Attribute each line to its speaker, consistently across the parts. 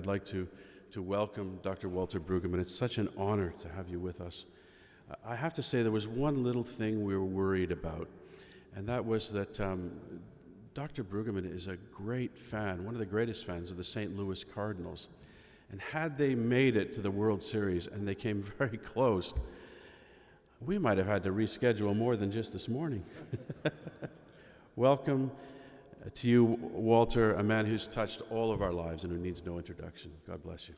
Speaker 1: I'd like to welcome Dr. Walter Brueggemann. It's such an honor to have you with us. I have to say there was one little thing we were worried about, and that was that Dr. Brueggemann is a great fan, one of the greatest fans of the St. Louis Cardinals. And had they made it to the World Series, and they came very close, we might have had to reschedule more than just this morning. Welcome to you, Walter, a man who's touched all of our lives and who needs no introduction. God bless you.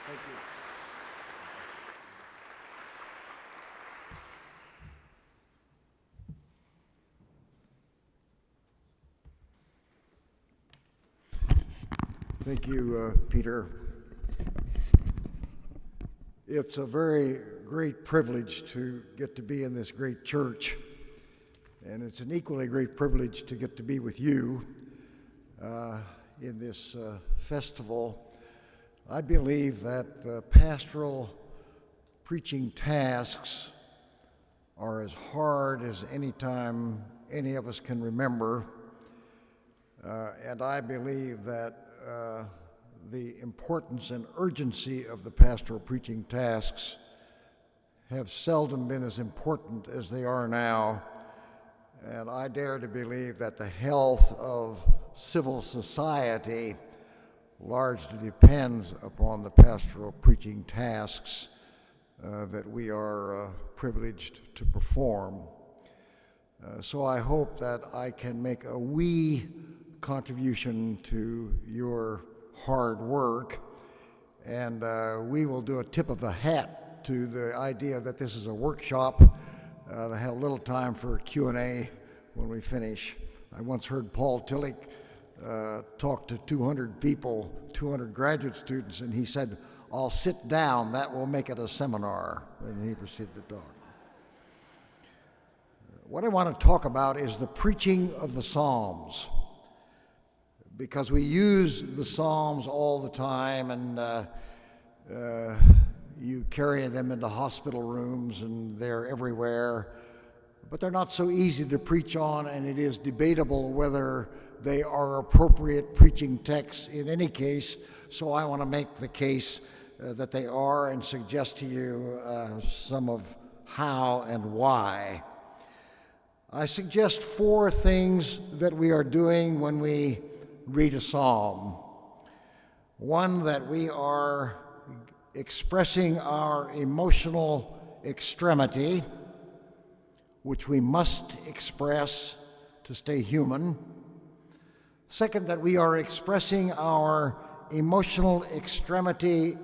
Speaker 2: Thank you. Thank you, Peter. It's a very great privilege to get to be in this great church, and it's an equally great privilege to get to be with you in this festival. I believe that the pastoral preaching tasks are as hard as any time any of us can remember, and I believe that the importance and urgency of the pastoral preaching tasks have seldom been as important as they are now, and I dare to believe that the health of civil society largely depends upon the pastoral preaching tasks that we are privileged to perform. So I hope that I can make a wee contribution to your hard work, and we will do a tip of the hat to the idea that this is a workshop. I have little time for Q&A when we finish. I once heard Paul Tillich talk to 200 people, 200 graduate students, and he said, "I'll sit down, that will make it a seminar," and he proceeded to talk. What I want to talk about is the preaching of the Psalms, because we use the Psalms all the time, and you carry them into hospital rooms, and they're everywhere, but they're not so easy to preach on, and it is debatable whether they are appropriate preaching texts in any case, so I want to make the case that they are and suggest to you some of how and why. I suggest 4 things that we are doing when we read a psalm. 1, that we are expressing our emotional extremity, which we must express to stay human. 2nd, that we are expressing our emotional extremity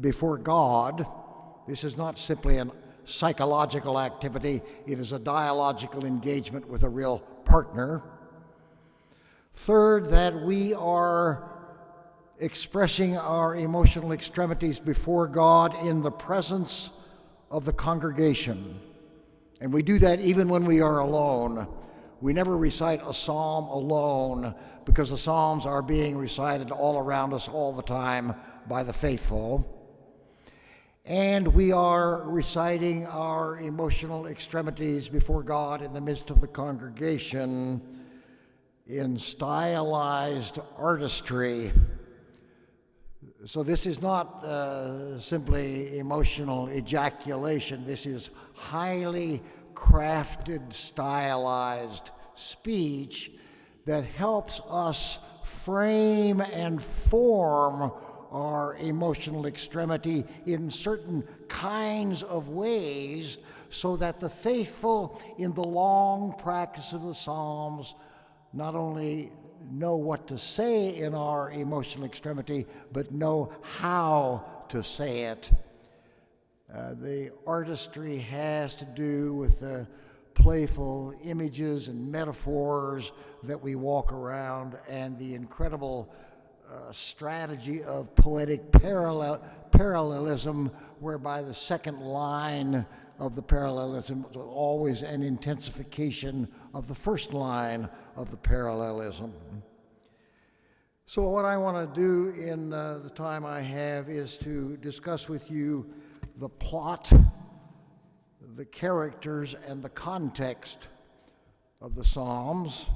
Speaker 2: before God. This is not simply a psychological activity, it is a dialogical engagement with a real partner. 3rd, that we are expressing our emotional extremities before God in the presence of the congregation. And we do that even when we are alone. We never recite a psalm alone, because the psalms are being recited all around us all the time by the faithful. And we are reciting our emotional extremities before God in the midst of the congregation in stylized artistry. So this is not simply emotional ejaculation. This is highly crafted, stylized speech that helps us frame and form our emotional extremity in certain kinds of ways, so that the faithful in the long practice of the Psalms not only know what to say in our emotional extremity, but know how to say it. The artistry has to do with the playful images and metaphors that we walk around, and the incredible strategy of poetic parallelism, whereby the second line of the parallelism is always an intensification of the first line of the parallelism. So what I want to do in the time I have is to discuss with you the plot, the characters, and the context of the Psalms.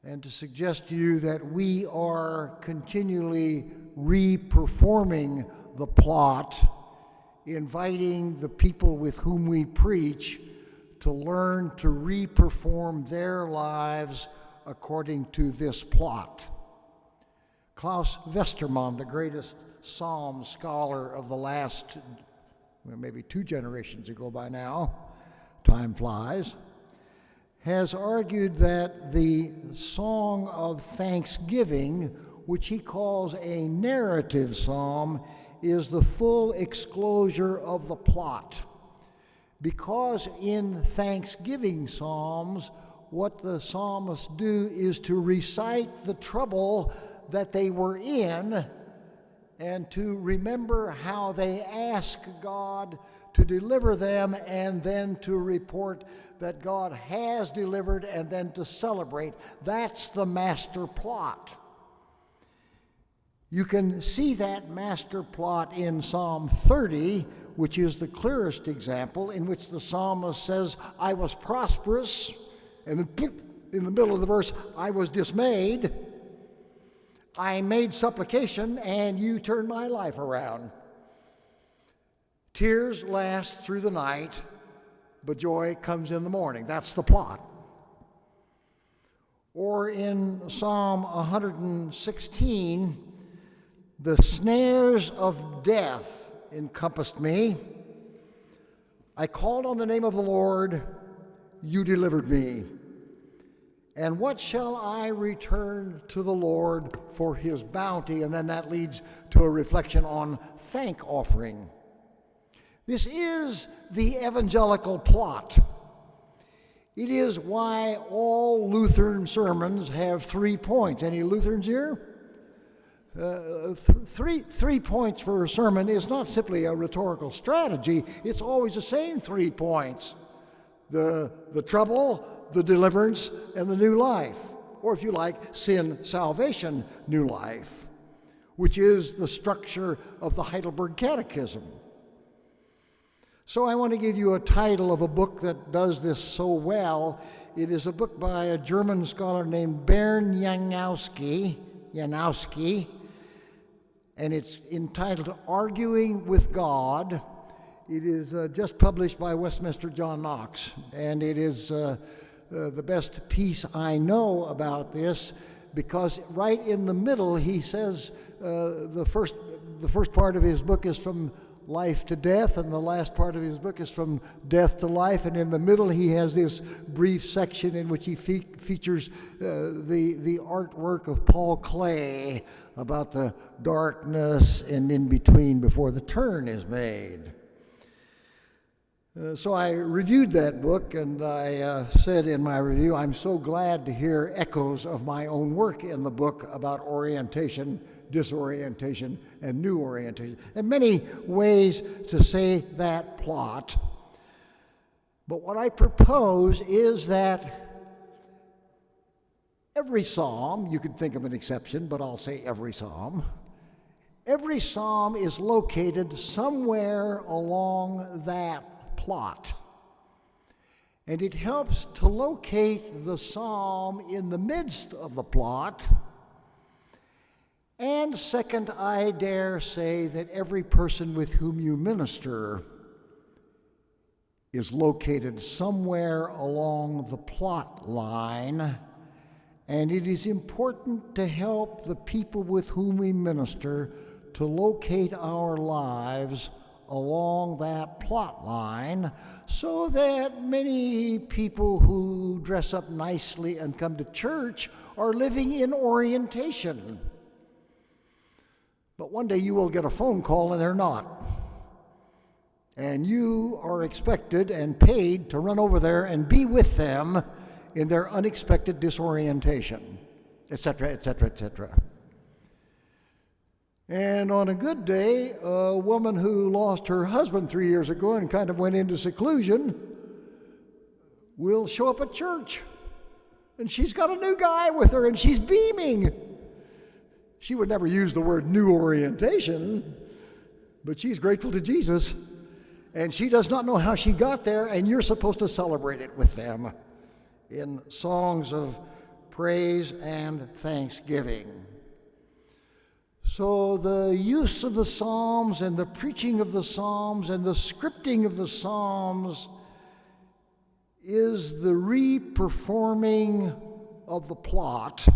Speaker 2: and to suggest to you that we are continually re-performing the plot, inviting the people with whom we preach to learn to re-perform their lives according to this plot. Klaus Westermann, the greatest psalm scholar of the last, well, maybe 2 generations ago by now, time flies, has argued that the song of thanksgiving, which he calls a narrative psalm, is the full exposure of the plot. Because in thanksgiving psalms, what the psalmists do is to recite the trouble that they were in and to remember how they ask God to deliver them, and then to report that God has delivered, and then to celebrate. That's the master plot. You can see that master plot in Psalm 30, which is the clearest example, in which the psalmist says, I was prosperous, and then in the middle of the verse, I was dismayed. I made supplication, and you turned my life around. Tears last through the night, but joy comes in the morning. That's the plot. Or in Psalm 116, the snares of death encompassed me. I called on the name of the Lord, you delivered me. And what shall I return to the Lord for his bounty? And then that leads to a reflection on thank offering. This is the evangelical plot. It is why all Lutheran sermons have 3 points. Any Lutherans here? Three points for a sermon is not simply a rhetorical strategy. It's always the same 3 points. The trouble, the deliverance, and the new life. Or if you like, sin, salvation, new life, which is the structure of the Heidelberg Catechism. So I want to give you a title of a book that does this so well. It is a book by a German scholar named Bernd Janowski, and it's entitled Arguing with God. It is just published by Westminster John Knox, and it is the best piece I know about this, because right in the middle he says the first part of his book is from life to death, and the last part of his book is from death to life, and in the middle he has this brief section in which he features the artwork of Paul Klee about the darkness and in between before the turn is made. So I reviewed that book, and I said in my review, I'm so glad to hear echoes of my own work in the book about orientation, disorientation, and new orientation. And many ways to say that plot. But what I propose is that every psalm, you could think of an exception, but I'll say every psalm is located somewhere along that plot. And it helps to locate the psalm in the midst of the plot. And second, I dare say that every person with whom you minister is located somewhere along the plot line. And it is important to help the people with whom we minister to locate our lives along that plot line, so that many people who dress up nicely and come to church are living in orientation. But one day you will get a phone call and they're not. And you are expected and paid to run over there and be with them in their unexpected disorientation, etc., etc., etc. And on a good day, a woman who lost her husband 3 years ago and kind of went into seclusion will show up at church. And she's got a new guy with her, and she's beaming. She would never use the word new orientation, but she's grateful to Jesus. And she does not know how she got there, and you're supposed to celebrate it with them in songs of praise and thanksgiving. So the use of the Psalms and the preaching of the Psalms and the scripting of the Psalms is the re-performing of the plot.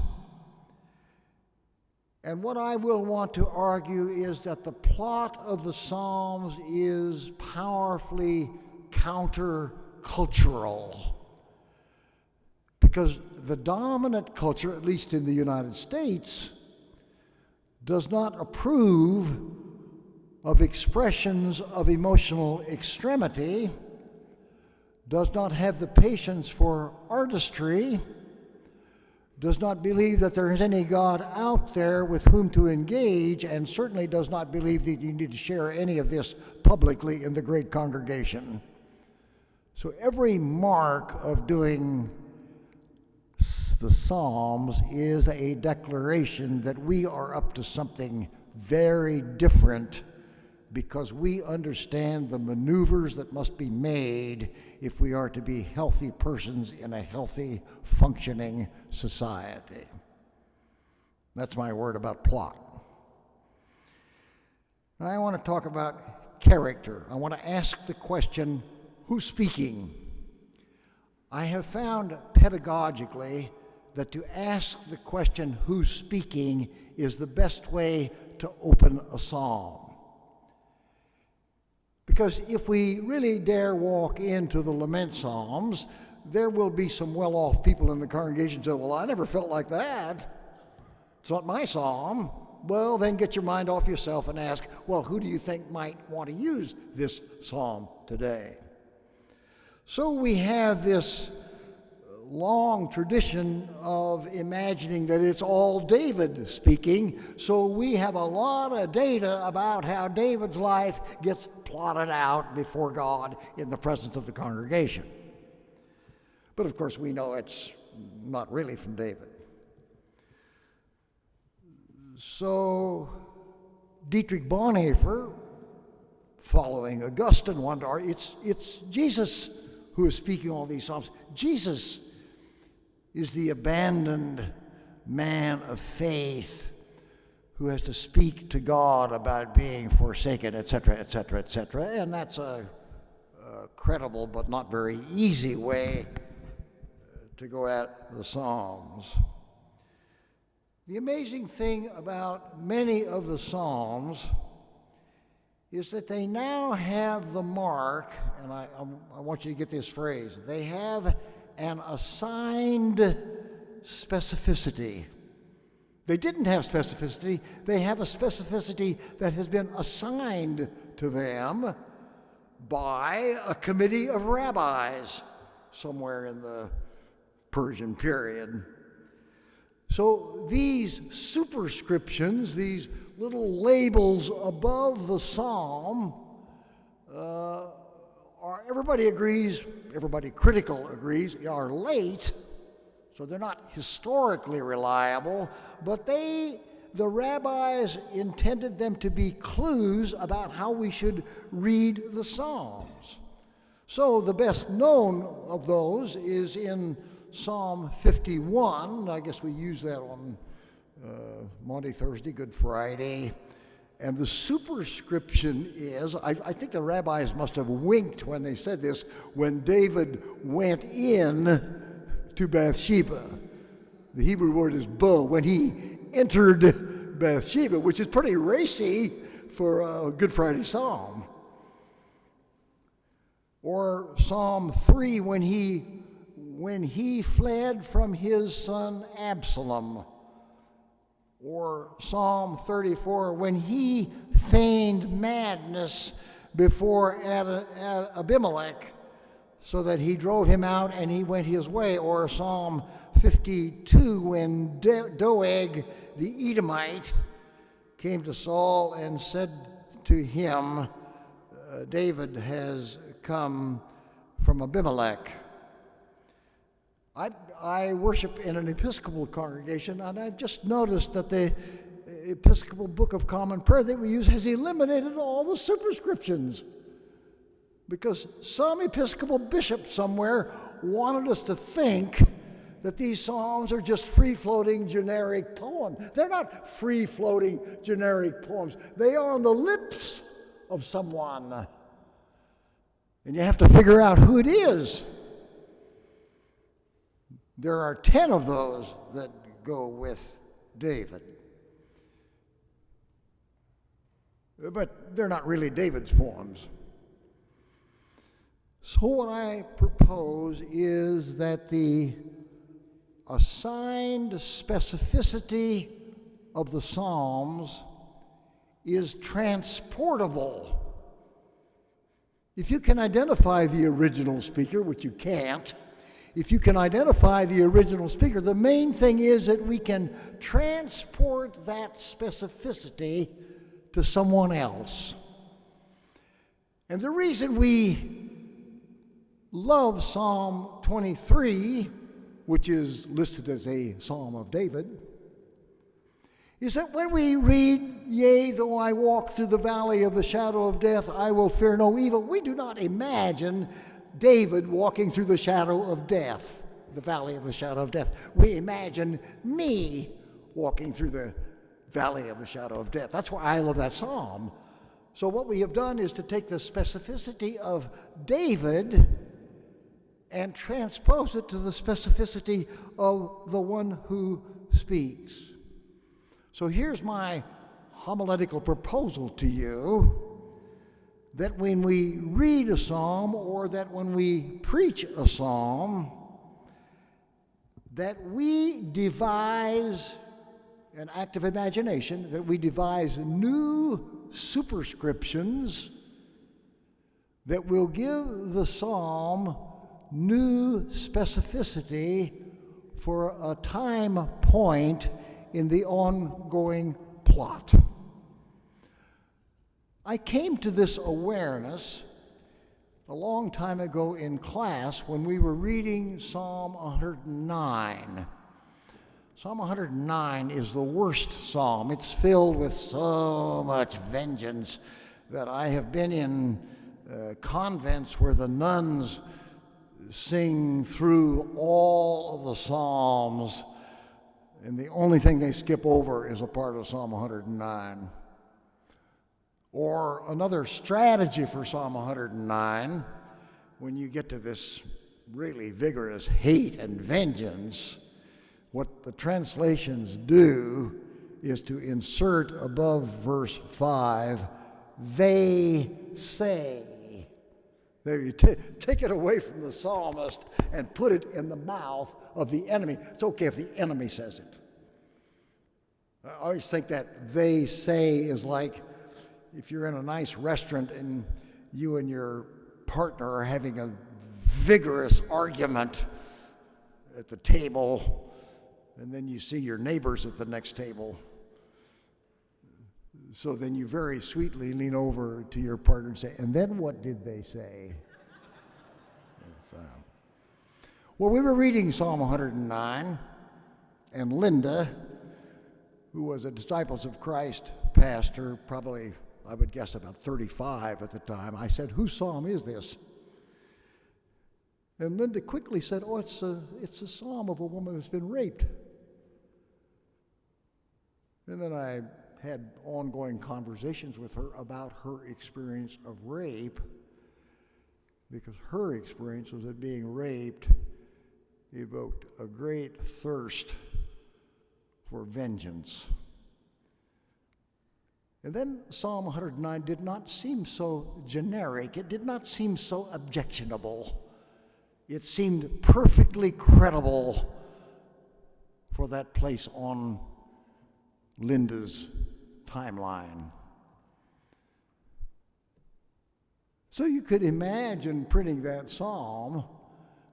Speaker 2: And what I will want to argue is that the plot of the Psalms is powerfully countercultural. Because the dominant culture, at least in the United States, does not approve of expressions of emotional extremity, does not have the patience for artistry, does not believe that there is any God out there with whom to engage, and certainly does not believe that you need to share any of this publicly in the great congregation. So every mark of doing the Psalms is a declaration that we are up to something very different, because we understand the maneuvers that must be made if we are to be healthy persons in a healthy, functioning society. That's my word about plot. Now I want to talk about character. I want to ask the question, who's speaking? I have found pedagogically that to ask the question, who's speaking, is the best way to open a psalm. Because if we really dare walk into the lament psalms, there will be some well-off people in the congregation who say, well, I never felt like that. It's not my psalm. Well, then get your mind off yourself and ask, well, who do you think might want to use this psalm today? So we have this long tradition of imagining that it's all David speaking, so we have a lot of data about how David's life gets plotted out before God in the presence of the congregation. But of course we know it's not really from David. So Dietrich Bonhoeffer, following Augustine, it's Jesus who is speaking all these psalms. Jesus is the abandoned man of faith who has to speak to God about being forsaken, etc., etc., etc. And that's a credible but not very easy way to go at the Psalms. The amazing thing about many of the Psalms is that they now have the mark, and I want you to get this phrase, they have an assigned specificity. They didn't have specificity, they have a specificity that has been assigned to them by a committee of rabbis somewhere in the Persian period. So these superscriptions, these little labels above the psalm, everybody agrees, everybody critical agrees, are late, so they're not historically reliable, but the rabbis intended them to be clues about how we should read the Psalms. So the best known of those is in Psalm 51. I guess we use that on Maundy Thursday, Good Friday. And the superscription is, I think the rabbis must have winked when they said this, when David went in to Bathsheba. The Hebrew word is bo, when he entered Bathsheba, which is pretty racy for a Good Friday psalm. Or Psalm 3, when he fled from his son Absalom. Or Psalm 34, when he feigned madness before Abimelech, so that he drove him out and he went his way. Or Psalm 52, when Doeg the Edomite came to Saul and said to him, David has come from Abimelech. I worship in an Episcopal congregation, and I've just noticed that the Episcopal Book of Common Prayer that we use has eliminated all the superscriptions, because some Episcopal bishop somewhere wanted us to think that these psalms are just free-floating generic poems. They're not free-floating generic poems. They are on the lips of someone. And you have to figure out who it is. There are 10 of those that go with David. But they're not really David's poems. So what I propose is that the assigned specificity of the Psalms is transportable. If you can identify the original speaker, which you can't, if you can identify the original speaker, the main thing is that we can transport that specificity to someone else. And the reason we love Psalm 23, which is listed as a Psalm of David, is that when we read, "Yea, though I walk through the valley of the shadow of death, I will fear no evil," we do not imagine David walking through the shadow of death, the valley of the shadow of death. We imagine me walking through the valley of the shadow of death. That's why I love that psalm. So what we have done is to take the specificity of David and transpose it to the specificity of the one who speaks. So here's my homiletical proposal to you, that when we read a psalm or that when we preach a psalm, that we devise an act of imagination, that we devise new superscriptions that will give the psalm new specificity for a time point in the ongoing plot. I came to this awareness a long time ago in class when we were reading Psalm 109. Psalm 109 is the worst psalm. It's filled with so much vengeance that I have been in convents where the nuns sing through all of the psalms, and the only thing they skip over is a part of Psalm 109. Or another strategy for Psalm 109, when you get to this really vigorous hate and vengeance, what the translations do is to insert above verse 5, "they say." You take it away from the psalmist and put it in the mouth of the enemy. It's okay if the enemy says it. I always think that "they say" is like if you're in a nice restaurant and you and your partner are having a vigorous argument at the table, and then you see your neighbors at the next table. So then you very sweetly lean over to your partner and say, "And then what did they say?" Well, we were reading Psalm 109, and Linda, who was a Disciples of Christ pastor, probably, I would guess, about 35 at the time, I said, "Whose psalm is this?" And Linda quickly said, "Oh, it's a psalm of a woman that's been raped." And then I had ongoing conversations with her about her experience of rape, because her experience was that being raped evoked a great thirst for vengeance. And then Psalm 109 did not seem so generic. It did not seem so objectionable. It seemed perfectly credible for that place on Linda's timeline. So you could imagine printing that psalm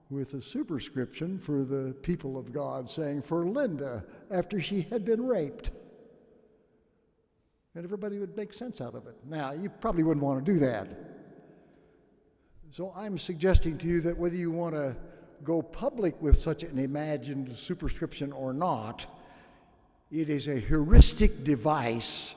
Speaker 2: with a superscription for the people of God saying, "For Linda, after she had been raped." And everybody would make sense out of it. Now, you probably wouldn't want to do that. So I'm suggesting to you that whether you want to go public with such an imagined superscription or not, it is a heuristic device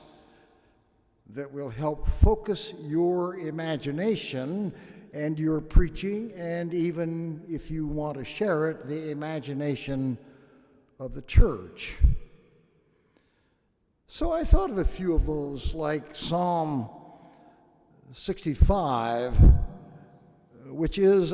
Speaker 2: that will help focus your imagination and your preaching, and even if you want to share it, the imagination of the church. So I thought of a few of those, like Psalm 65, which is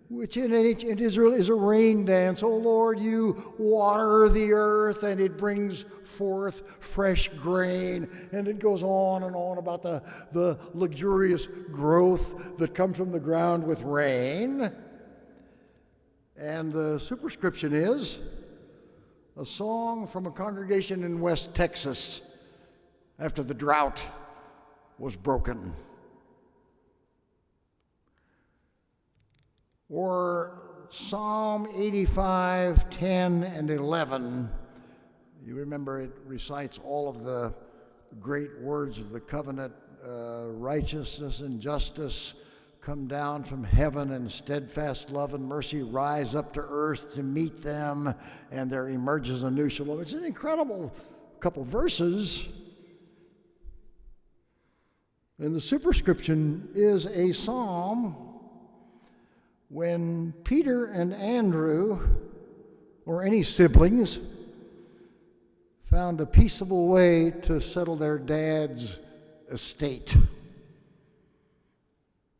Speaker 2: which in Israel is a rain dance. Oh Lord, you water the earth and it brings forth fresh grain. And it goes on and on about the luxurious growth that comes from the ground with rain. And the superscription is a song from a congregation in West Texas after the drought was broken. Or Psalm 85, 10, and 11. You remember it recites all of the great words of the covenant. Righteousness and justice come down from heaven, and steadfast love and mercy rise up to earth to meet them, and there emerges a new shalom. It's an incredible couple verses. And the superscription is a psalm when Peter and Andrew, or any siblings, found a peaceable way to settle their dad's estate.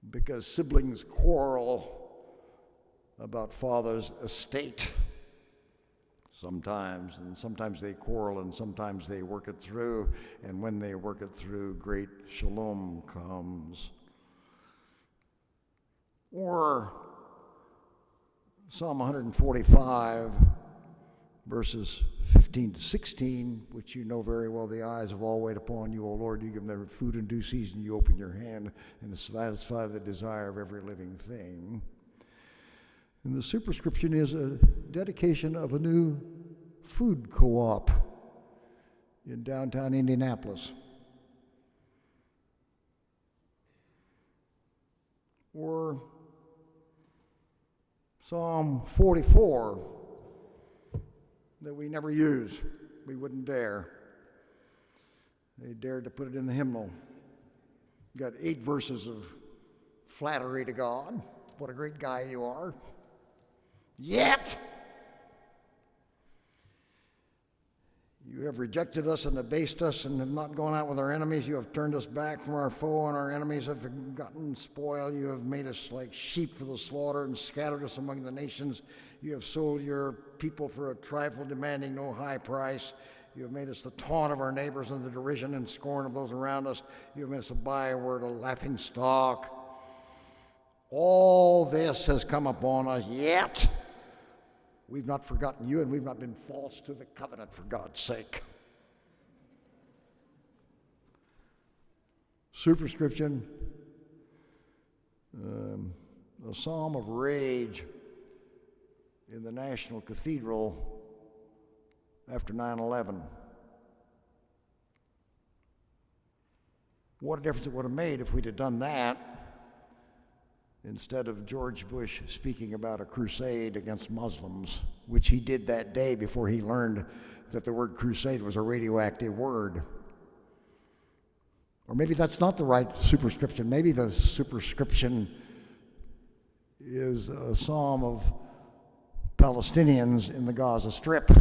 Speaker 2: Because siblings quarrel about father's estate sometimes, and sometimes they quarrel and sometimes they work it through, and when they work it through, great shalom comes. Or Psalm 145, verses 15 to 16, which you know very well. The eyes have all wait upon you, O Lord. You give them their food in due season. You open your hand and satisfy the desire of every living thing. And the superscription is a dedication of a new food co-op in downtown Indianapolis. Or Psalm 44, that we never use. We wouldn't dare. They dared to put it in the hymnal. Got 8 verses of flattery to God. What a great guy you are. Yet you have rejected us and abased us and have not gone out with our enemies. You have turned us back from our foe, and our enemies have gotten spoil. You have made us like sheep for the slaughter and scattered us among the nations. You have sold your people for a trifle, demanding no high price. You have made us the taunt of our neighbors and the derision and scorn of those around us. You have made us a byword, a laughing stock. All this has come upon us, yet we've not forgotten you, and we've not been false to the covenant, for God's sake. Superscription, a psalm of rage in the National Cathedral after 9/11. What a difference it would have made if we'd have done that instead of George Bush speaking about a crusade against Muslims, which he did that day before he learned that the word crusade was a radioactive word. Or maybe that's not the right superscription. Maybe the superscription is a psalm of Palestinians in the Gaza Strip,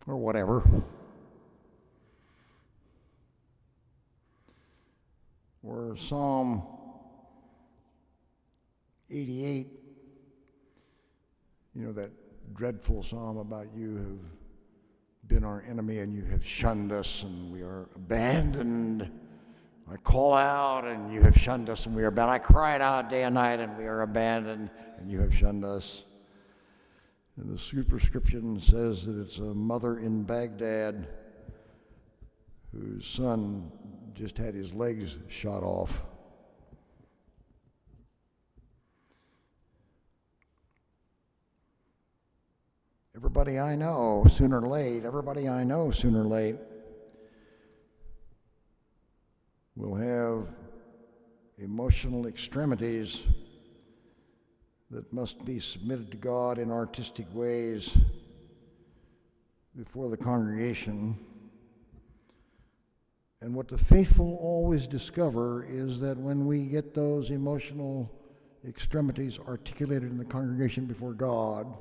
Speaker 2: or whatever. Or Psalm 88, you know, that dreadful psalm about you have been our enemy and you have shunned us and we are abandoned. I call out and you have shunned us and we are abandoned. I cried out day and night and we are abandoned and you have shunned us. And the superscription says that it's a mother in Baghdad whose son just had his legs shot off. Everybody I know, sooner or late, will have emotional extremities that must be submitted to God in artistic ways before the congregation. And what the faithful always discover is that when we get those emotional extremities articulated in the congregation before God,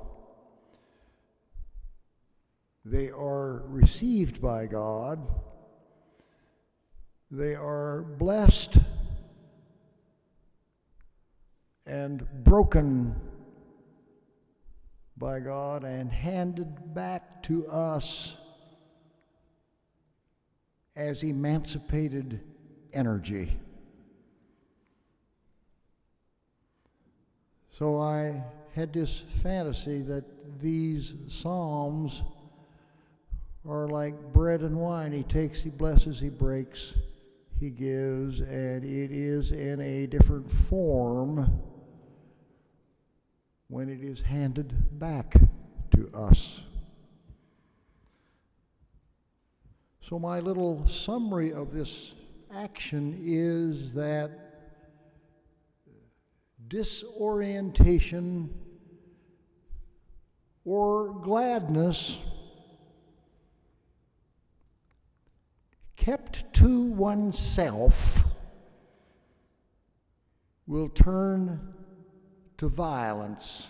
Speaker 2: they are received by God, they are blessed and broken by God and handed back to us as emancipated energy. So I had this fantasy that these psalms are like bread and wine. He takes, he blesses, he breaks, he gives, and it is in a different form when it is handed back to us. So my little summary of this action is that disorientation or gladness kept to oneself will turn to violence.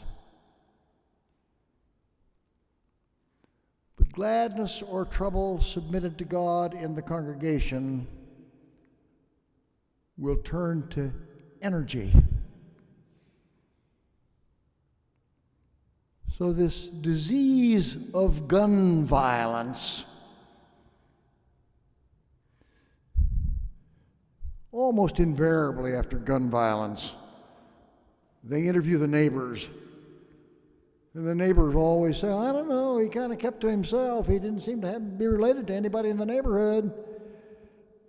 Speaker 2: But gladness or trouble submitted to God in the congregation will turn to energy. So this disease of gun violence almost invariably after gun violence, they interview the neighbors. And the neighbors always say, I don't know, he kind of kept to himself. He didn't seem to be related to anybody in the neighborhood.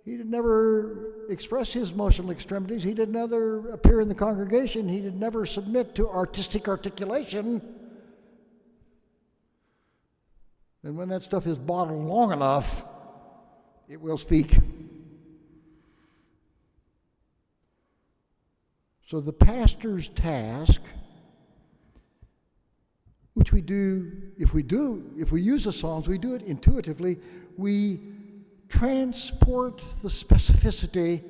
Speaker 2: He did never express his emotional extremities. He did never appear in the congregation. He did never submit to artistic articulation. And when that stuff is bottled long enough, it will speak. So the pastor's task, which we do, if we use the Psalms, we do it intuitively. We transport the specificity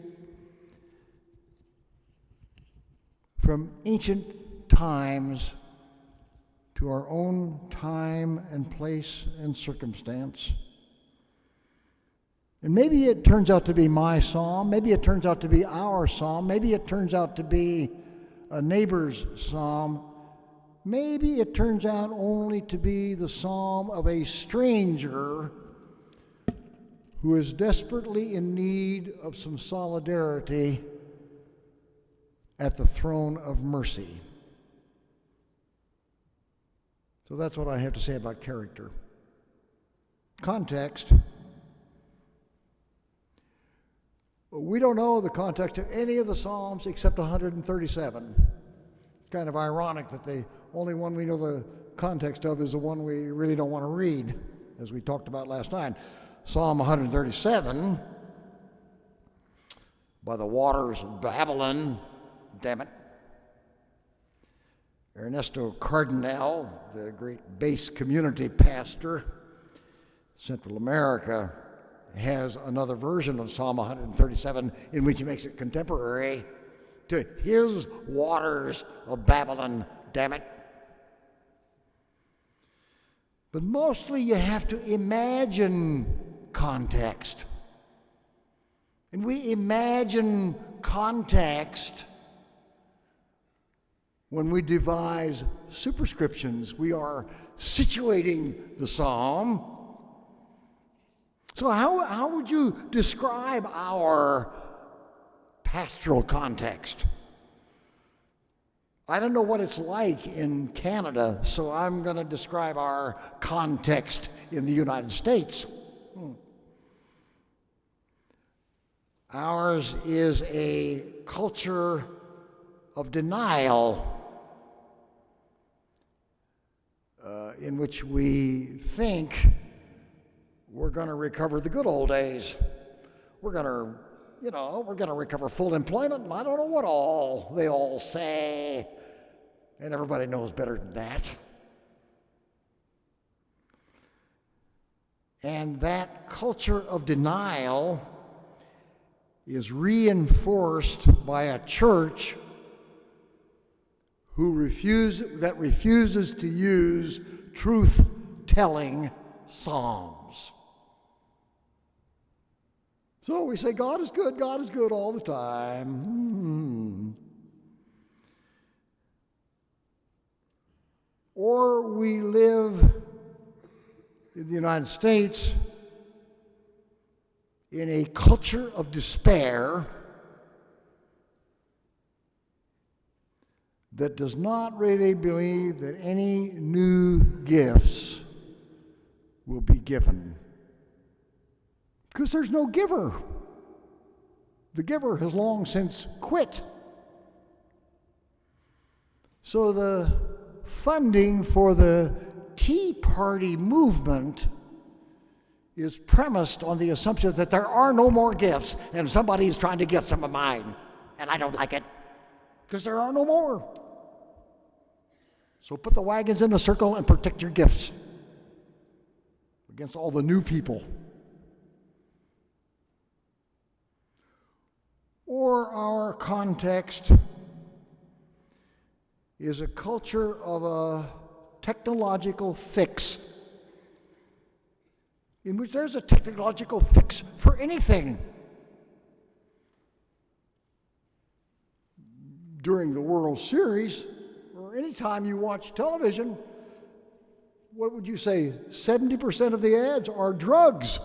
Speaker 2: from ancient times to our own time and place and circumstance. And maybe it turns out to be my psalm, maybe it turns out to be our psalm, maybe it turns out to be a neighbor's psalm, maybe it turns out only to be the psalm of a stranger who is desperately in need of some solidarity at the throne of mercy. So that's what I have to say about character. Context. We don't know the context of any of the Psalms except 137. It's kind of ironic that the only one we know the context of is the one we really don't want to read, as we talked about last night. Psalm 137, by the waters of Babylon, damn it. Ernesto Cardinal, the great bass community pastor, Central America, has another version of Psalm 137 in which he makes it contemporary to his waters of Babylon, damn it. But mostly you have to imagine context. And we imagine context when we devise superscriptions. We are situating the psalm. So how would you describe our pastoral context? I don't know what it's like in Canada, so I'm going to describe our context in the United States. Ours is a culture of denial in which we think we're going to recover the good old days. We're going to recover full employment, and I don't know what all they all say. And everybody knows better than that. And that culture of denial is reinforced by a church that refuses to use truth-telling psalms. So we say God is good all the time. Or we live in the United States in a culture of despair that does not really believe that any new gifts will be given. Because there's no giver. The giver has long since quit. So the funding for the Tea Party movement is premised on the assumption that there are no more gifts and somebody is trying to get some of mine, and I don't like it because there are no more. So put the wagons in a circle and protect your gifts against all the new people. Or our context is a culture of a technological fix, in which there's a technological fix for anything. During the World Series, or any time you watch television, what would you say? 70% of the ads are drugs.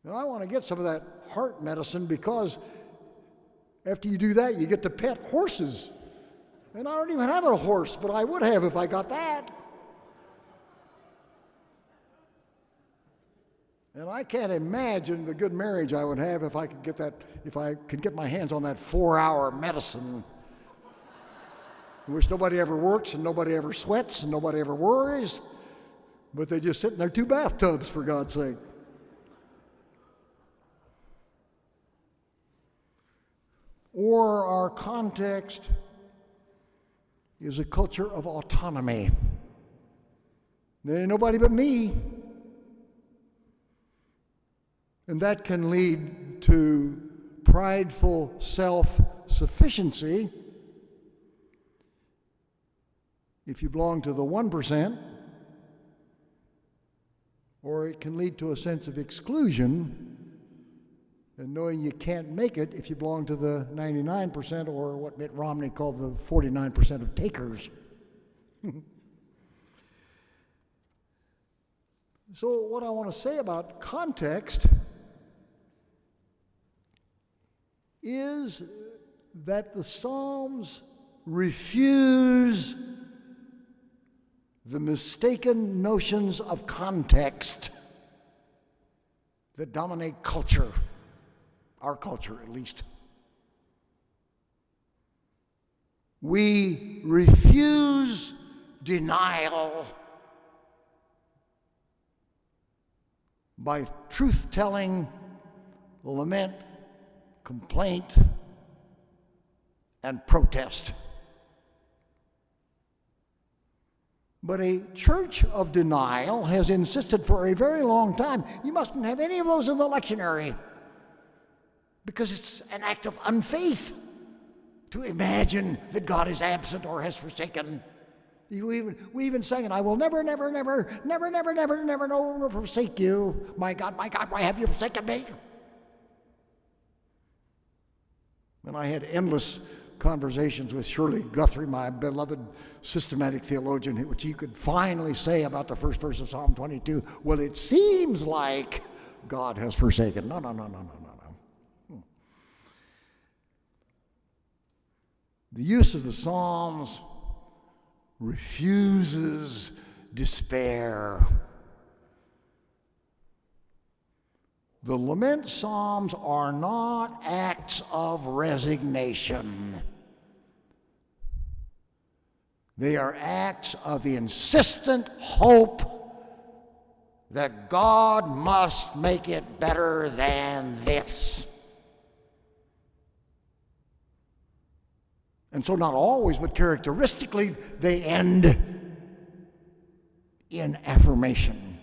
Speaker 2: And I want to get some of that heart medicine because after you do that, you get to pet horses. And I don't even have a horse, but I would have if I got that. And I can't imagine the good marriage I would have if I could get my hands on that 4-hour medicine, in which nobody ever works and nobody ever sweats and nobody ever worries, but they just sit in their 2 bathtubs, for God's sake. Or our context is a culture of autonomy. There ain't nobody but me. And that can lead to prideful self-sufficiency if you belong to the 1%, or it can lead to a sense of exclusion and knowing you can't make it if you belong to the 99%, or what Mitt Romney called the 49% of takers. So what I want to say about context is that the Psalms refuse the mistaken notions of context that dominate culture. Our culture, at least. We refuse denial by truth-telling, lament, complaint, and protest. But a church of denial has insisted for a very long time, you mustn't have any of those in the lectionary, because it's an act of unfaith to imagine that God is absent or has forsaken. We even sang it, I will never forsake you. My God, why have you forsaken me? And I had endless conversations with Shirley Guthrie, my beloved systematic theologian, which he could finally say about the first verse of Psalm 22, well, it seems like God has forsaken. No. The use of the Psalms refuses despair. The lament Psalms are not acts of resignation. They are acts of insistent hope that God must make it better than this. And so not always, but characteristically, they end in affirmation.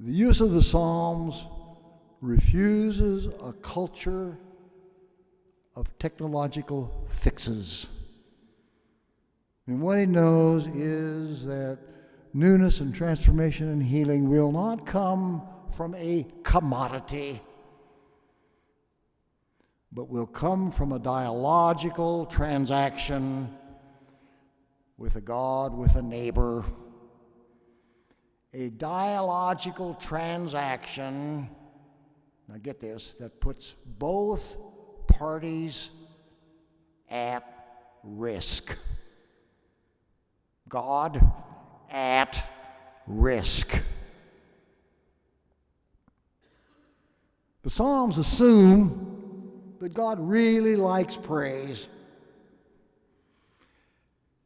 Speaker 2: The use of the Psalms refuses a culture of technological fixes. And what it knows is that newness and transformation and healing will not come from a commodity, but will come from a dialogical transaction with a God, with a neighbor. A dialogical transaction, now get this, that puts both parties at risk. God at risk. The Psalms assume that God really likes praise.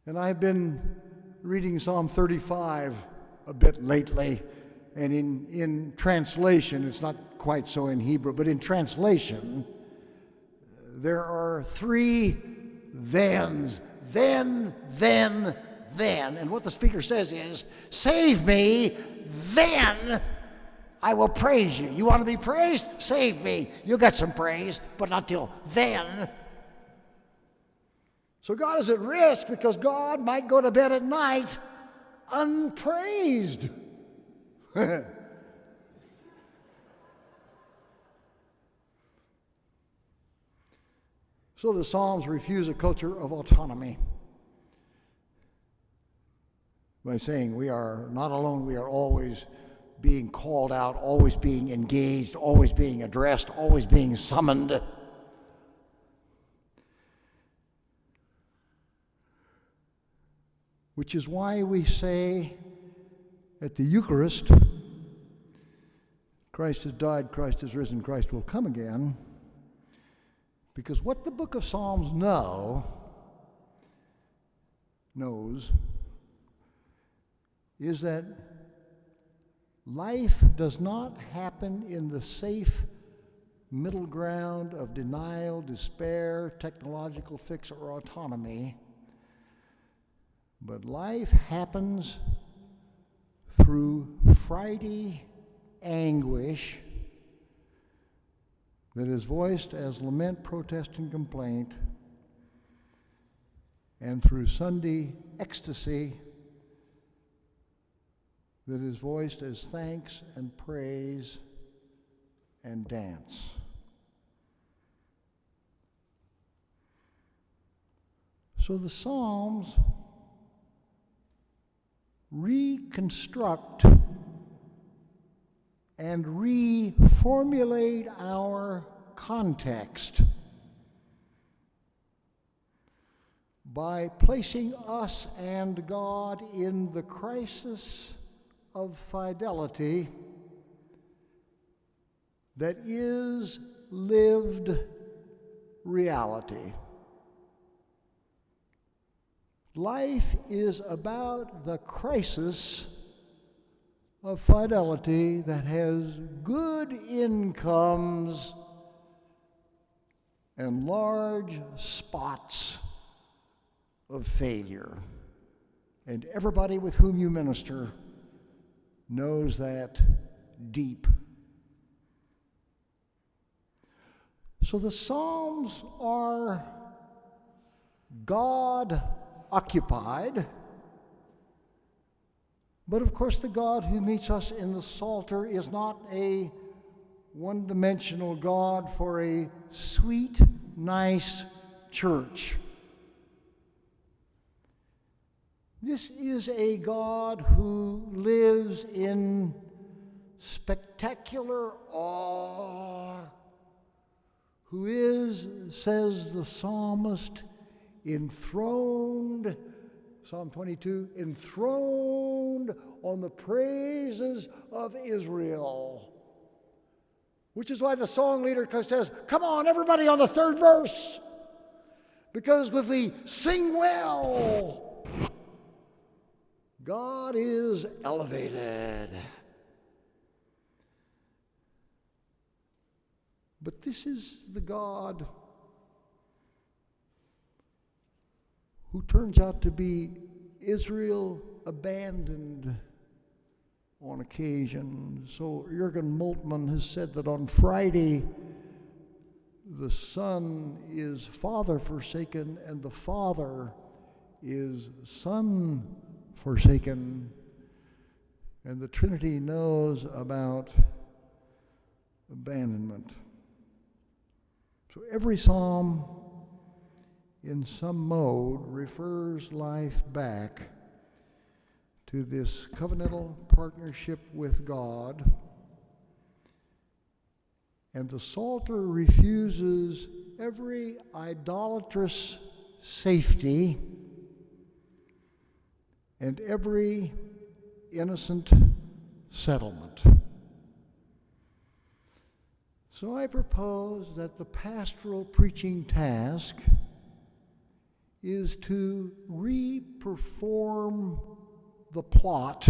Speaker 2: And I've been reading Psalm 35 a bit lately, and in translation, it's not quite so in Hebrew, but in translation, there are three thens. Then, and what the speaker says is, save me, then I will praise you. You want to be praised? Save me. You'll get some praise, but not till then. So God is at risk because God might go to bed at night unpraised. So the Psalms refuse a culture of autonomy by saying we are not alone, we are always being called out, always being engaged, always being addressed, always being summoned. Which is why we say at the Eucharist, Christ has died, Christ has risen, Christ will come again. Because what the book of Psalms knows is that life does not happen in the safe middle ground of denial, despair, technological fix, or autonomy. But life happens through Friday anguish that is voiced as lament, protest, and complaint, and through Sunday ecstasy that is voiced as thanks and praise and dance. So the Psalms reconstruct and reformulate our context by placing us and God in the crisis of fidelity that is lived reality. Life is about the crisis of fidelity that has good incomes and large spots of failure. And everybody with whom you minister knows that deep. So the Psalms are God occupied, but of course the God who meets us in the Psalter is not a one-dimensional God for a sweet, nice church. This is a God who lives in spectacular awe, who is, says the psalmist, enthroned, Psalm 22, enthroned on the praises of Israel. Which is why the song leader says, come on, everybody on the third verse. Because if we sing well, God is elevated. But this is the God who turns out to be Israel abandoned on occasion. So Jürgen Moltmann has said that on Friday, the Son is Father forsaken and the Father is Son forsaken. And the Trinity knows about abandonment. So every psalm in some mode refers life back to this covenantal partnership with God, and the Psalter refuses every idolatrous safety and every innocent settlement. So I propose that the pastoral preaching task is to re-perform the plot,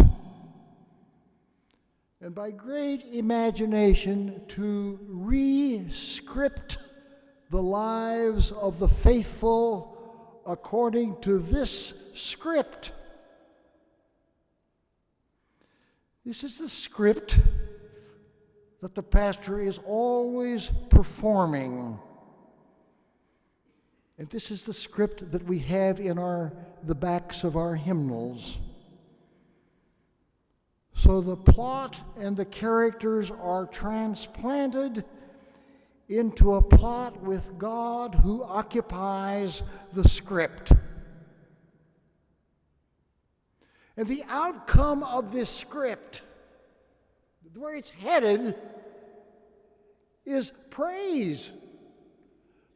Speaker 2: and by great imagination to re-script the lives of the faithful according to this script. This is the script that the pastor is always performing. And this is the script that we have in the backs of our hymnals. So the plot and the characters are transplanted into a plot with God who occupies the script. And the outcome of this script, where it's headed, is praise.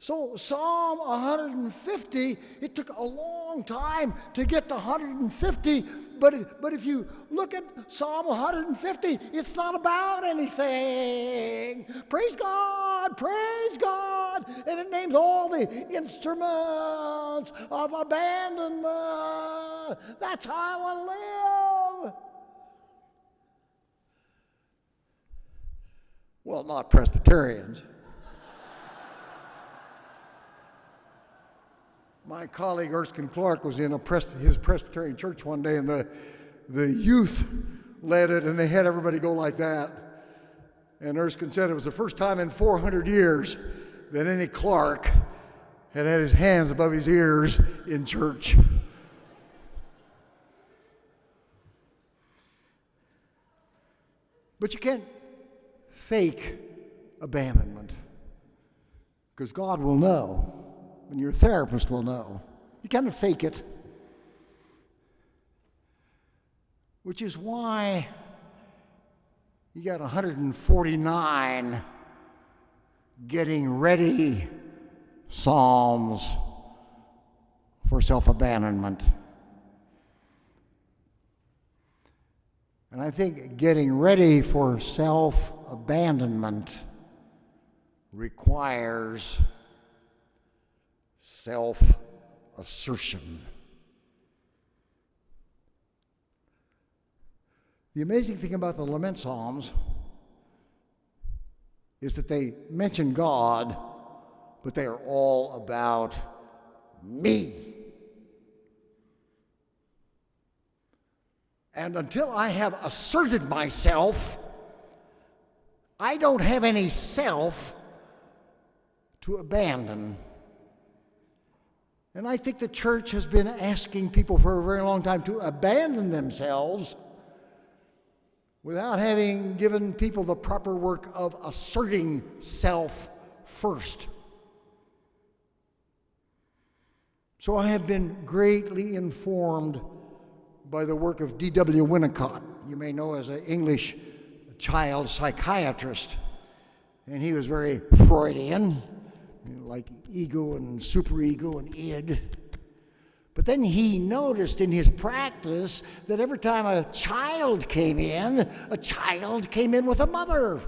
Speaker 2: So Psalm 150, it took a long time to get to 150, but if you look at Psalm 150, it's not about anything. Praise God, and it names all the instruments of abandonment. That's how I want to live. Well, not Presbyterians. My colleague Erskine Clark was in his Presbyterian church one day, and the youth led it, and they had everybody go like that. And Erskine said it was the first time in 400 years that any Clark had his hands above his ears in church. But you can't fake abandonment, because God will know. And your therapist will know. You kind of fake it. Which is why you got 149 getting ready psalms for self-abandonment. And I think getting ready for self-abandonment requires self-assertion. The amazing thing about the lament psalms is that they mention God, but they are all about me. And until I have asserted myself, I don't have any self to abandon. And I think the church has been asking people for a very long time to abandon themselves without having given people the proper work of asserting self first. So I have been greatly informed by the work of D.W. Winnicott, you may know as an English child psychiatrist. And he was very Freudian, like ego and superego and id. But then he noticed in his practice that every time a child came in with a mother,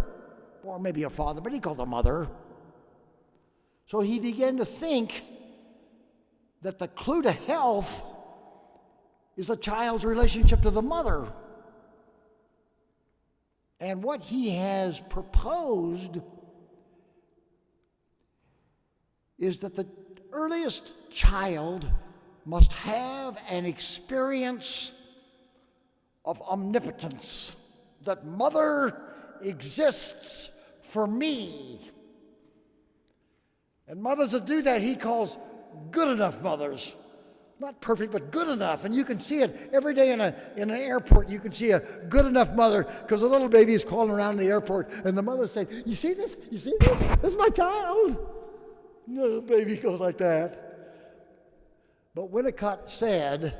Speaker 2: or maybe a father, but he called a mother. So he began to think that the clue to health is a child's relationship to the mother. And what he has proposed is that the earliest child must have an experience of omnipotence. that mother exists for me. And mothers that do that, he calls good enough mothers. Not perfect, but good enough. And you can see it every day in an airport. You can see a good enough mother, because a little baby is crawling around in the airport, and the mother says, "You see this? You see this? This is my child." No, the baby goes like that. But Winnicott said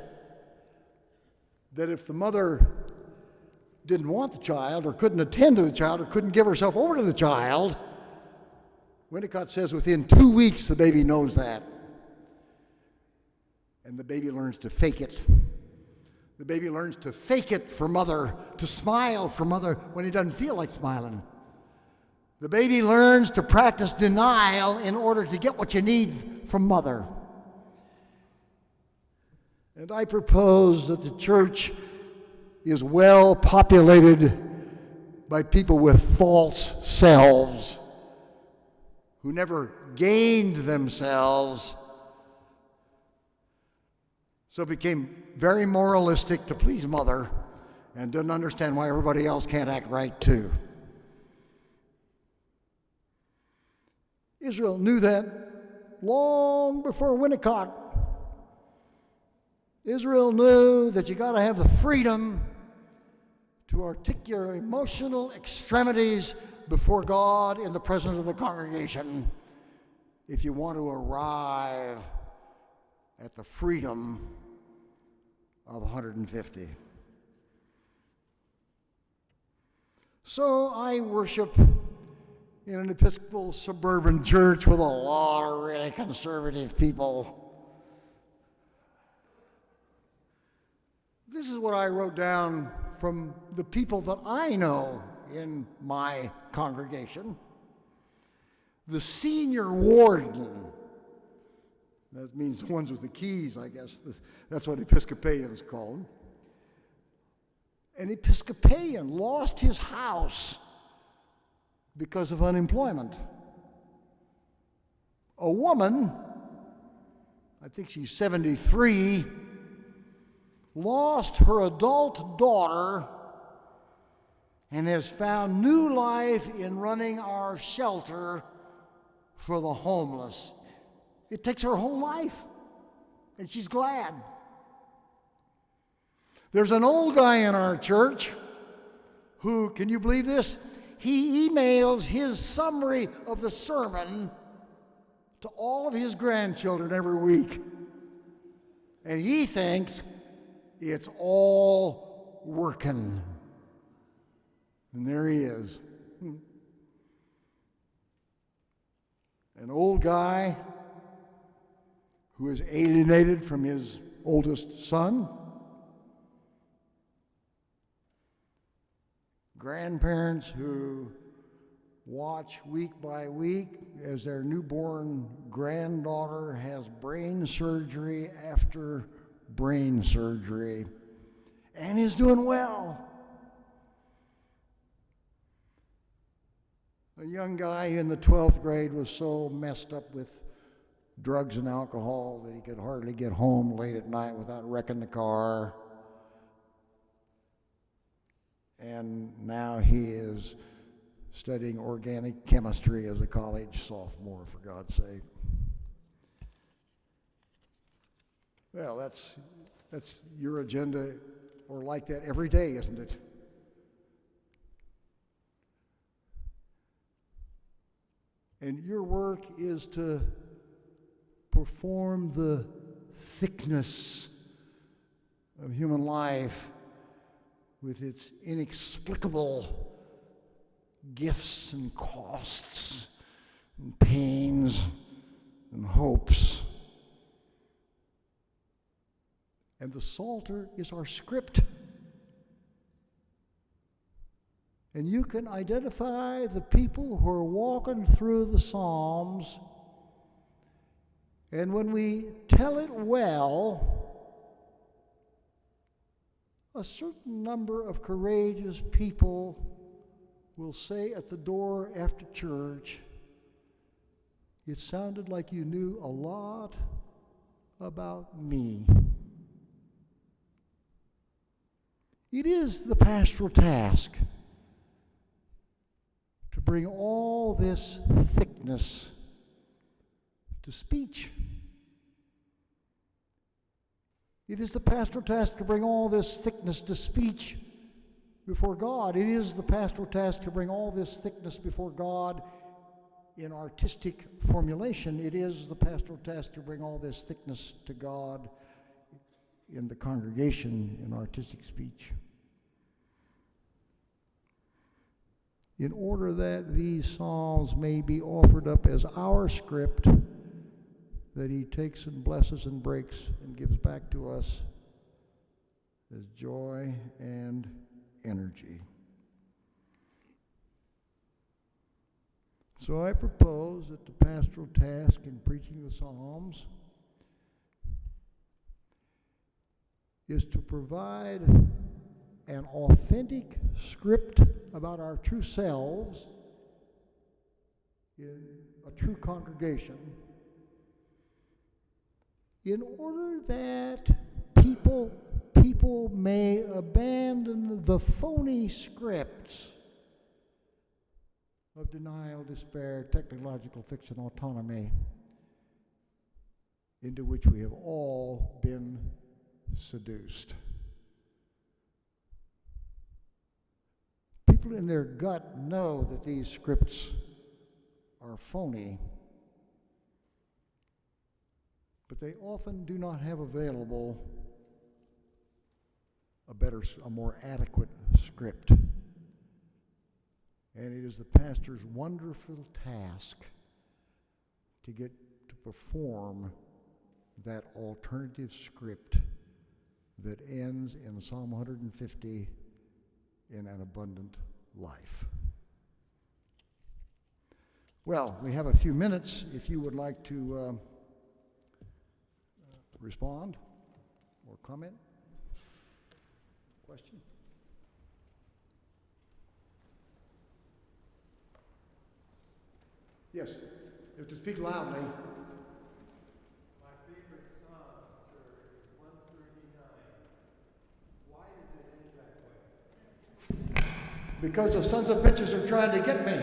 Speaker 2: that if the mother didn't want the child, or couldn't attend to the child, or couldn't give herself over to the child, Winnicott says within 2 weeks the baby knows that. And the baby learns to fake it. The baby learns to fake it for mother, to smile for mother when he doesn't feel like smiling. The baby learns to practice denial in order to get what you need from mother. And I propose that the church is well populated by people with false selves who never gained themselves, so became very moralistic to please mother and didn't understand why everybody else can't act right too. Israel knew that long before Winnicott. Israel knew that you got to have the freedom to articulate your emotional extremities before God in the presence of the congregation if you want to arrive at the freedom of 150. So I worship in an Episcopal suburban church with a lot of really conservative people. This is what I wrote down from the people that I know in my congregation. The senior warden, that means the ones with the keys, I guess. That's what Episcopalians call them. An Episcopalian lost his house because of unemployment. A woman, I think she's 73, lost her adult daughter and has found new life in running our shelter for the homeless. It takes her whole life, and she's glad. There's an old guy in our church who, can you believe this? He emails his summary of the sermon to all of his grandchildren every week. And he thinks it's all working. And there he is. An old guy who is alienated from his oldest son. Grandparents who watch week by week as their newborn granddaughter has brain surgery after brain surgery and is doing well. A young guy in the 12th grade was so messed up with drugs and alcohol that he could hardly get home late at night without wrecking the car. And now he is studying organic chemistry as a college sophomore, for God's sake. Well, that's your agenda, or like that every day, isn't it? And your work is to perform the thickness of human life with its inexplicable gifts and costs and pains and hopes. And the Psalter is our script. And you can identify the people who are walking through the Psalms, and when we tell it well, a certain number of courageous people will say at the door after church, "It sounded like you knew a lot about me." It is the pastoral task to bring all this thickness to speech. It is the pastoral task to bring all this thickness to speech before God. It is the pastoral task to bring all this thickness before God in artistic formulation. It is the pastoral task to bring all this thickness to God in the congregation in artistic speech. In order that these psalms may be offered up as our script that he takes and blesses and breaks and gives back to us as joy and energy. So I propose that the pastoral task in preaching the Psalms is to provide an authentic script about our true selves in a true congregation, in order that people may abandon the phony scripts of denial, despair, technological fiction, autonomy, into which we have all been seduced. People in their gut know that these scripts are phony, but they often do not have available a more adequate script. And it is the pastor's wonderful task to get to perform that alternative script that ends in Psalm 150 in an abundant life. Well, we have a few minutes if you would like to respond or comment. Question? Yes, you have to speak loudly.
Speaker 3: My favorite song, sir, is 139. Why does it end that way?
Speaker 2: Because the sons of bitches are trying to get me.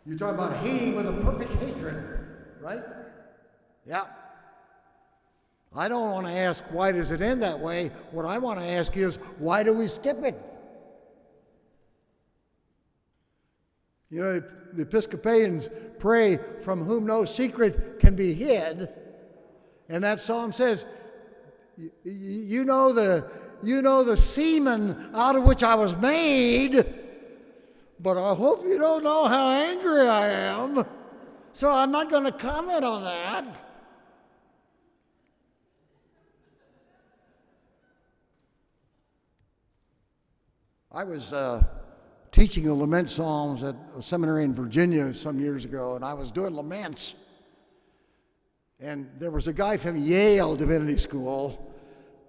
Speaker 2: You're talking about hating with a perfect hatred, right? Yeah. I don't want to ask, why does it end that way? What I want to ask is, why do we skip it? You know, the Episcopalians pray, from whom no secret can be hid. And that psalm says, you know the semen out of which I was made, but I hope you don't know how angry I am. So I'm not going to comment on that. I was teaching the lament psalms at a seminary in Virginia some years ago, and I was doing laments. And there was a guy from Yale Divinity School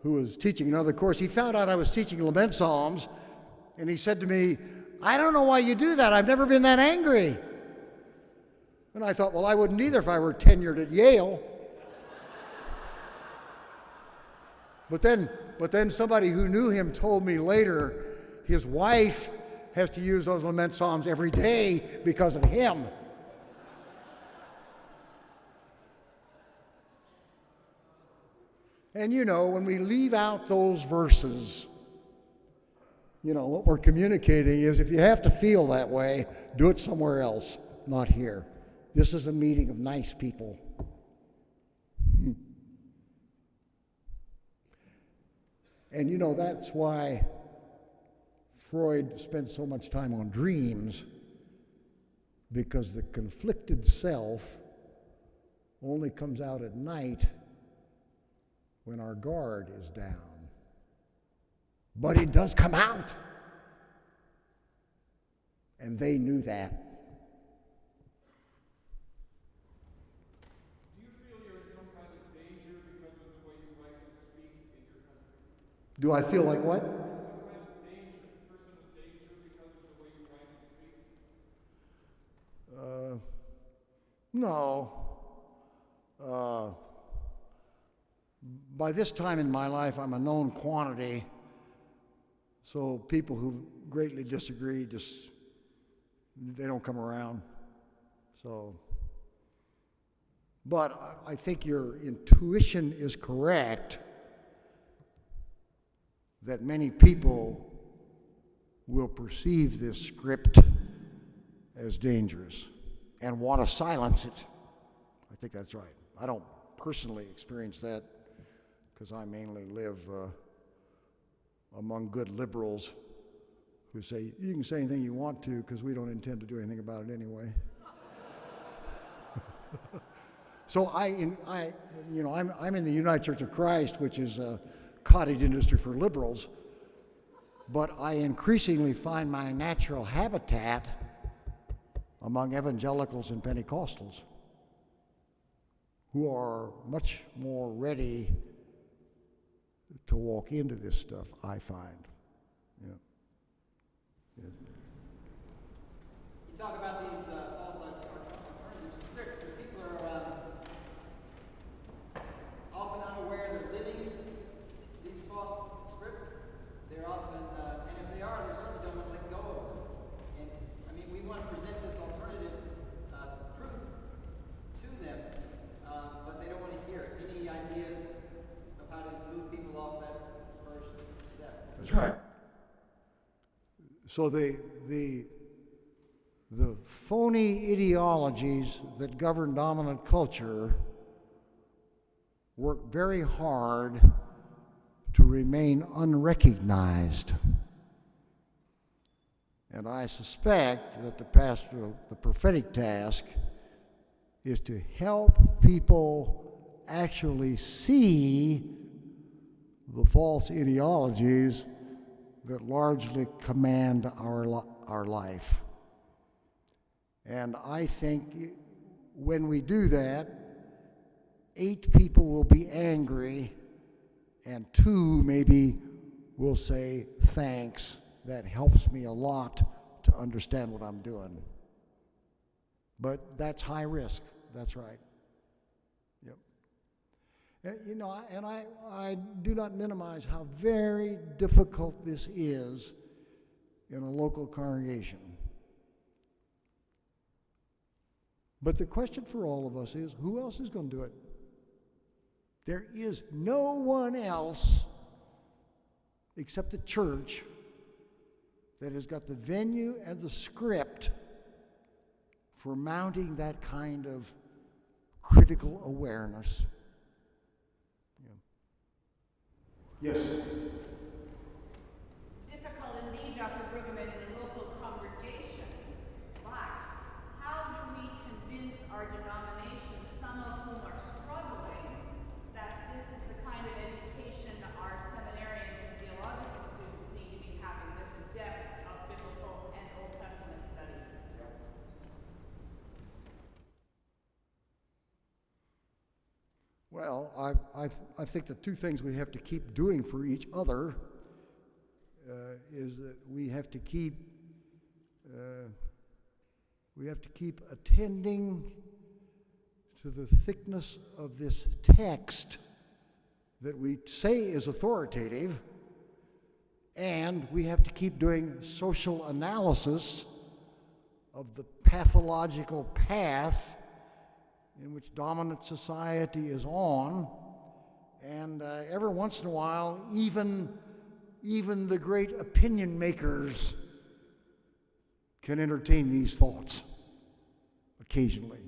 Speaker 2: who was teaching another course. He found out I was teaching lament psalms, and he said to me, I don't know why you do that. I've never been that angry. And I thought, well, I wouldn't either if I were tenured at Yale. But then somebody who knew him told me later his wife has to use those lament psalms every day because of him. And you know, when we leave out those verses, you know, what we're communicating is, if you have to feel that way, do it somewhere else, not here. This is a meeting of nice people. And you know, that's why Freud spent so much time on dreams, because the conflicted self only comes out at night when our guard is down. But it does come out. And they knew that.
Speaker 3: Do you feel you're in some kind of danger because of the way you write and speak in your country?
Speaker 2: Do I feel like what?
Speaker 3: Some kind of danger, personal danger because of the way you write and speak?
Speaker 2: No. By this time in my life, I'm a known quantity, so people who greatly disagree they don't come around. So, but I think your intuition is correct that many people will perceive this script as dangerous and want to silence it. I think that's right. I don't personally experience that because I mainly live among good liberals who say, you can say anything you want to because we don't intend to do anything about it anyway. So I'm in the United Church of Christ, which is a cottage industry for liberals, but I increasingly find my natural habitat among evangelicals and Pentecostals who are much more ready to walk into this stuff, I find. Yeah. Yeah.
Speaker 4: You talk about these false alternative scripts where people are often unaware they're living these false scripts. They're often, and if they are, they certainly don't want to let go of them. And I mean, we want to present this alternative truth to them, but they don't want to hear it. Any ideas of how to move people off that first step?
Speaker 2: That's right. So the phony ideologies that govern dominant culture work very hard to remain unrecognized. And I suspect that the prophetic task is to help people actually see the false ideologies that largely command our life. And I think when we do that, 8 people will be angry and 2 maybe will say, thanks, that helps me a lot to understand what I'm doing. But that's high risk, that's right. Yep. And I do not minimize how very difficult this is in a local congregation. But the question for all of us is, who else is going to do it? There is no one else except the church that has got the venue and the script for mounting that kind of critical awareness. Yeah. Yes?
Speaker 5: Difficult indeed, Dr. Brueggemann, in a local congregation. But how do we convince our denominations, some of whom are struggling, that this is the kind of education our seminarians and theological students need to be having, this depth of biblical and Old Testament study?
Speaker 2: Well, I think the 2 things we have to keep doing for each other is that we have to keep attending to the thickness of this text that we say is authoritative, and we have to keep doing social analysis of the pathological path in which dominant society is on, and every once in a while, even the great opinion makers can entertain these thoughts occasionally.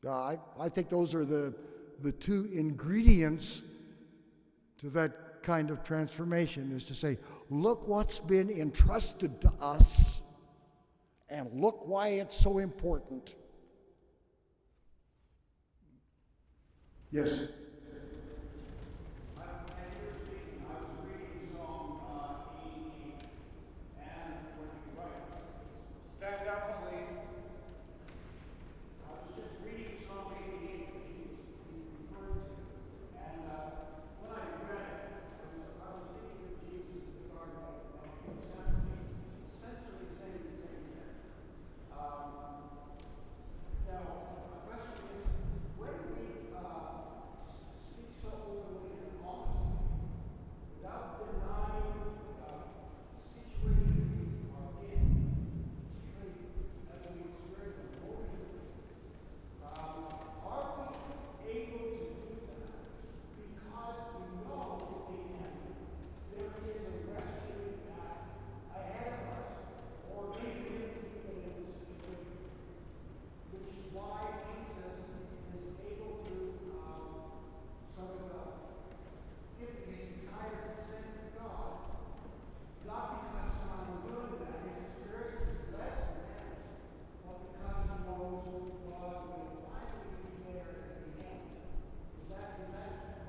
Speaker 2: I think those are the 2 ingredients to that kind of transformation, is to say, look what's been entrusted to us, and look why it's so important. Yes?
Speaker 3: Stand up, please.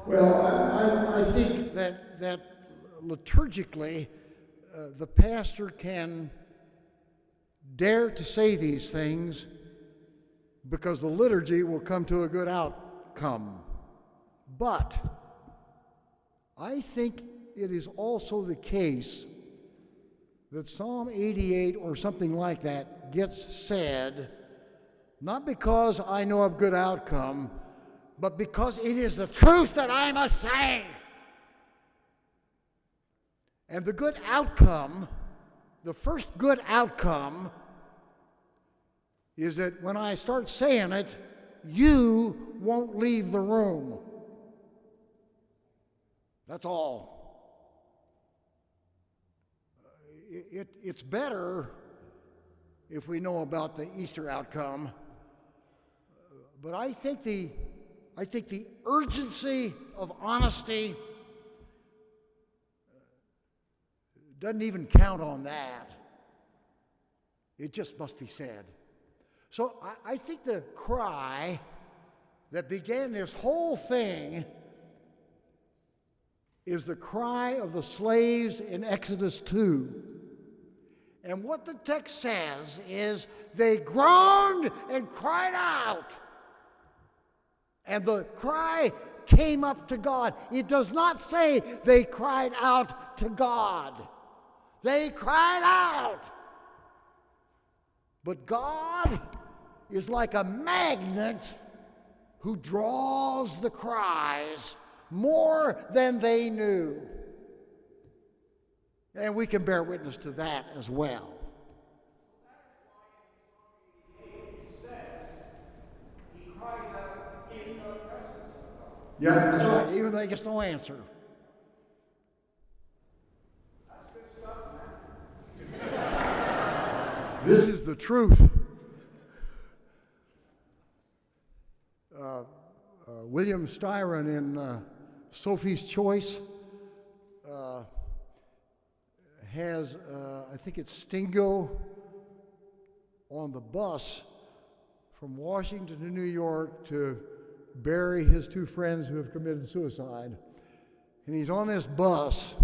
Speaker 2: Well, I think that liturgically, the pastor can dare to say these things because the liturgy will come to a good outcome. But I think it is also the case that Psalm 88 or something like that gets said, not because I know of good outcome, but because it is the truth that I must say. And the good outcome, the first good outcome, is that when I start saying it, you won't leave the room. That's all. It's better if we know about the Easter outcome, but I think the urgency of honesty doesn't even count on that. It just must be said. So I think the cry that began this whole thing is the cry of the slaves in Exodus 2. And what the text says is they groaned and cried out. And the cry came up to God. It does not say they cried out to God. They cried out. But God is like a magnet who draws the cries more than they knew. And we can bear witness to that as well. Yeah, that's right, even though he gets no answer.
Speaker 3: That's good stuff, man.
Speaker 2: This is the truth. William Styron in Sophie's Choice has, I think it's Stingo, on the bus from Washington to New York to bury his two friends who have committed suicide. And he's on this bus,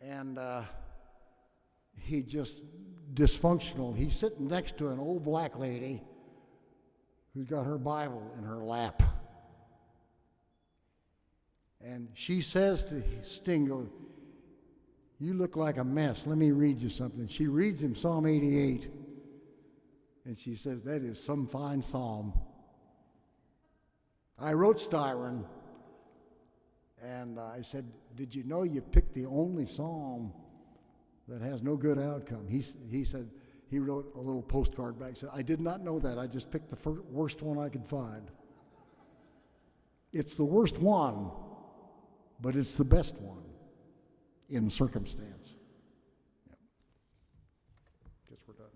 Speaker 2: and he just dysfunctional. He's sitting next to an old black lady who's got her Bible in her lap. And she says to Stingo, "You look like a mess. Let me read you something." She reads him Psalm 88, and she says, "That is some fine psalm." I wrote Styron, and I said, "Did you know you picked the only psalm that has no good outcome?" He said, he wrote a little postcard back, said, "I did not know that. I just picked the worst one I could find." It's the worst one, but it's the best one in circumstance. Yep. Guess we're done.